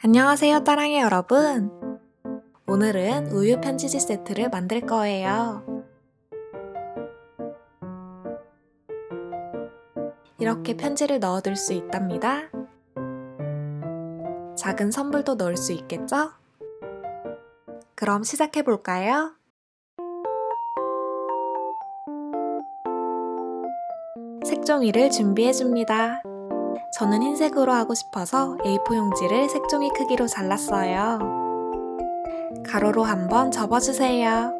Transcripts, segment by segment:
안녕하세요, 따랑이 여러분. 오늘은 우유 편지지 세트를 만들 거예요. 이렇게 편지를 넣어둘 수 있답니다. 작은 선물도 넣을 수 있겠죠? 그럼 시작해 볼까요? 색종이를 준비해 줍니다. 저는 흰색으로 하고 싶어서 A4 용지를 색종이 크기로 잘랐어요. 가로로 한번 접어주세요.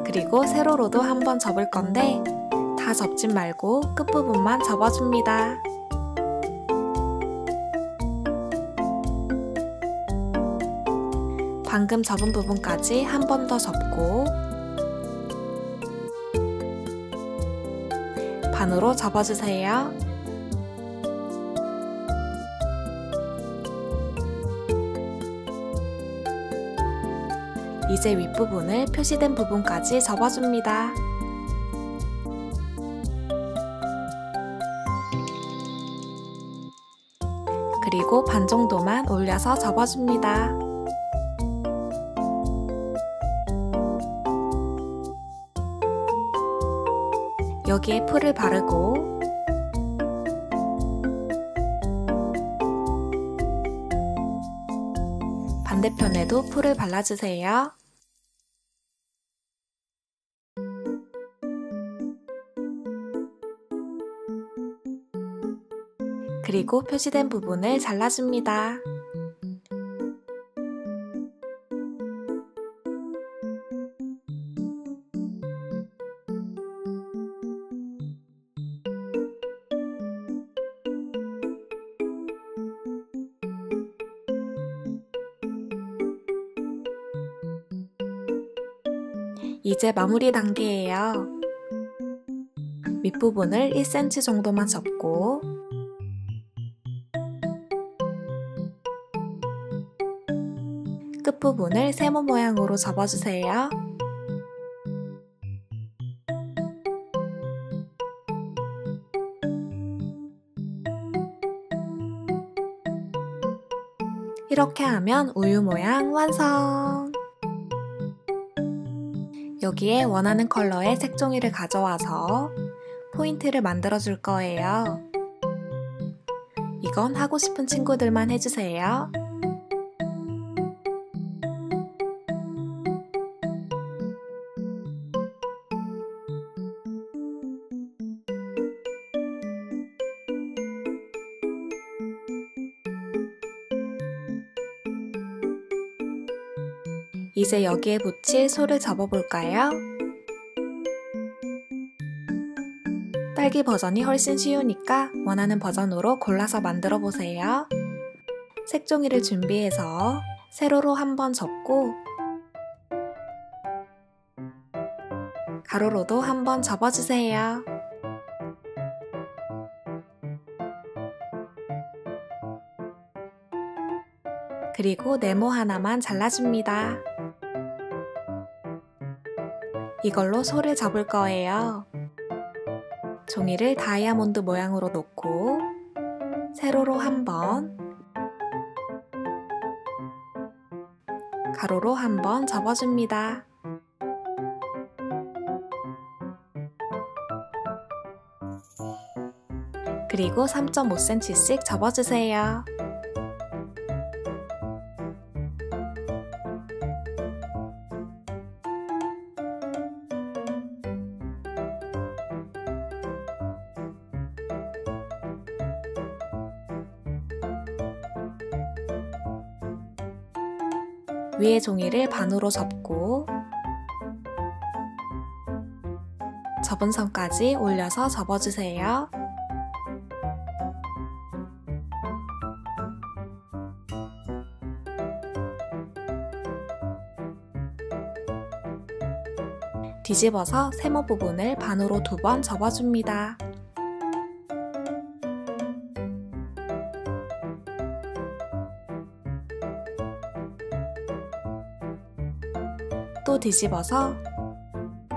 그리고 세로로도 한번 접을 건데 다 접진 말고 끝부분만 접어줍니다. 방금 접은 부분까지 한 번 더 접고 반으로 접어주세요. 이제 윗부분을 표시된 부분까지 접어줍니다. 그리고 반 정도만 올려서 접어줍니다. 여기에 풀을 바르고 반대편에도 풀을 발라주세요. 그리고 표시된 부분을 잘라줍니다. 이제 마무리 단계예요. 윗부분을 1cm 정도만 접고 끝부분을 세모 모양으로 접어주세요. 이렇게 하면 우유 모양 완성! 여기에 원하는 컬러의 색종이를 가져와서 포인트를 만들어 줄 거예요. 이건 하고 싶은 친구들만 해주세요. 이제 여기에 붙일 솔을 접어볼까요? 딸기 버전이 훨씬 쉬우니까 원하는 버전으로 골라서 만들어 보세요. 색종이를 준비해서 세로로 한번 접고 가로로도 한번 접어주세요. 그리고 네모 하나만 잘라줍니다. 이걸로 솔을 접을 거예요. 종이를 다이아몬드 모양으로 놓고 세로로 한번 가로로 한번 접어줍니다. 그리고 3.5cm씩 접어주세요. 위에 종이를 반으로 접고 접은 선까지 올려서 접어주세요. 뒤집어서 세모 부분을 반으로 2번 접어줍니다. 또 뒤집어서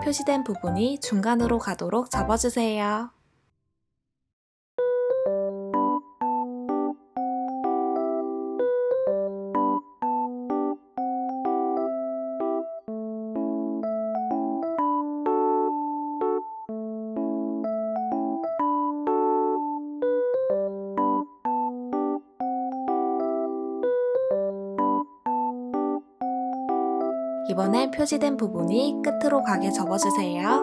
표시된 부분이 중간으로 가도록 접어주세요. 이번엔 표시된 부분이 끝으로 가게 접어주세요.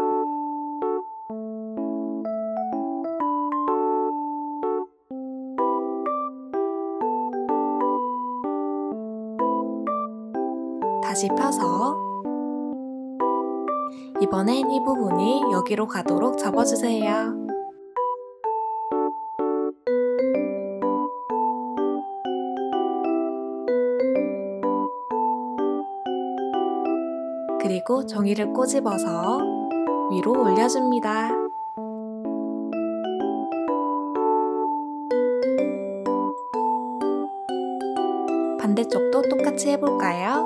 다시 펴서 이번엔 이 부분이 여기로 가도록 접어주세요. 그리고 종이를 꼬집어서 위로 올려줍니다. 반대쪽도 똑같이 해볼까요?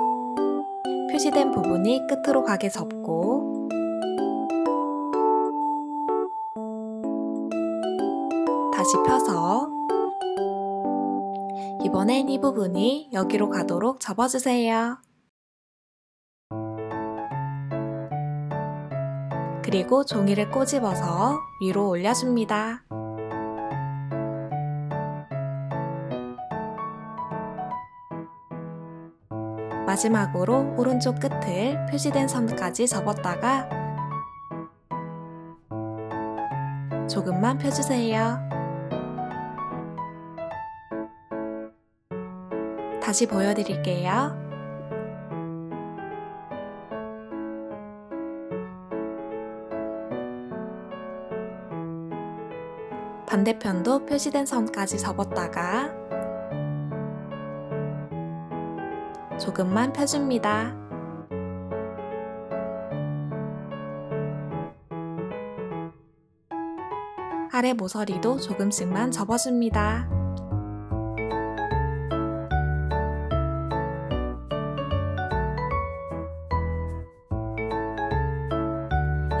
표시된 부분이 끝으로 가게 접고 다시 펴서 이번엔 이 부분이 여기로 가도록 접어주세요. 그리고 종이를 꼬집어서 위로 올려줍니다. 마지막으로 오른쪽 끝을 표시된 선까지 접었다가 조금만 펴주세요. 다시 보여드릴게요. 반대편도 표시된 선까지 접었다가 조금만 펴줍니다. 아래 모서리도 조금씩만 접어줍니다.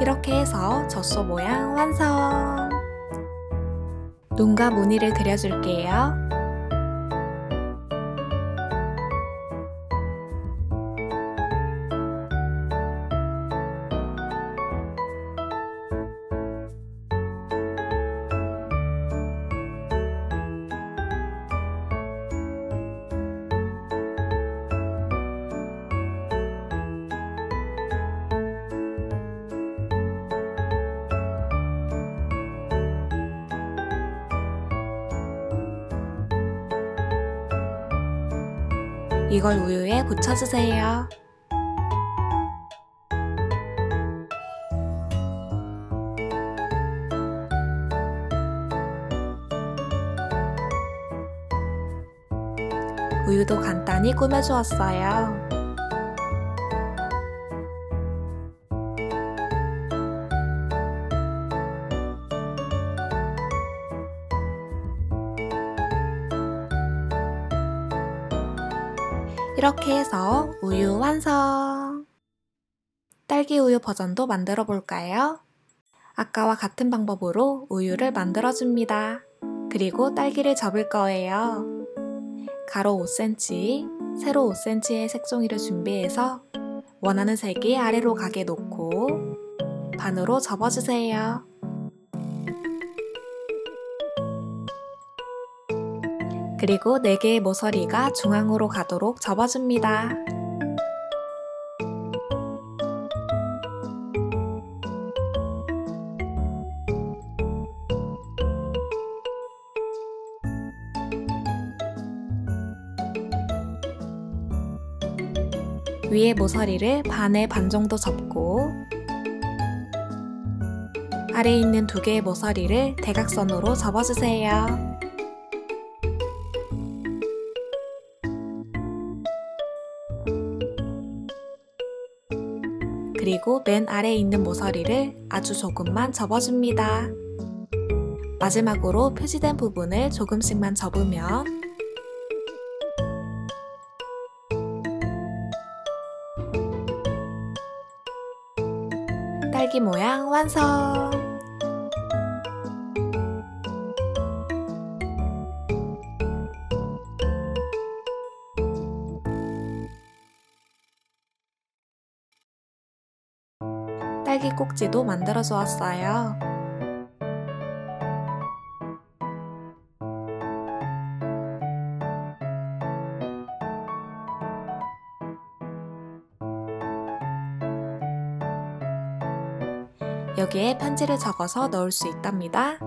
이렇게 해서 젖소 모양 완성! 눈과 무늬를 그려줄게요. 이걸 우유에 묻혀주세요. 우유도 간단히 꾸며주었어요. 이렇게 해서 우유 완성! 딸기 우유 버전도 만들어 볼까요? 아까와 같은 방법으로 우유를 만들어줍니다. 그리고 딸기를 접을 거예요. 가로 5cm, 세로 5cm의 색종이를 준비해서 원하는 색이 아래로 가게 놓고 반으로 접어주세요. 그리고 4개의 모서리가 중앙으로 가도록 접어줍니다. 위에 모서리를 반에 반 정도 접고 아래에 있는 2개의 모서리를 대각선으로 접어주세요. 그리고 맨 아래에 있는 모서리를 아주 조금만 접어줍니다. 마지막으로 표시된 부분을 조금씩만 접으면 딸기 모양 완성! 딸기 꼭지도 만들어 주었어요. 여기에 편지를 적어서 넣을 수 있답니다.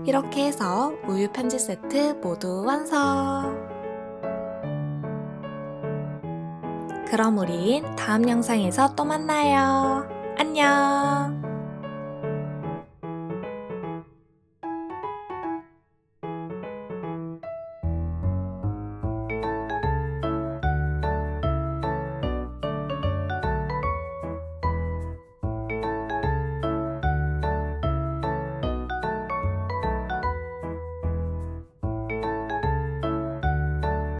이렇게 해서 우유 편지 세트 모두 완성! 그럼 우린 다음 영상에서 또 만나요. 안녕!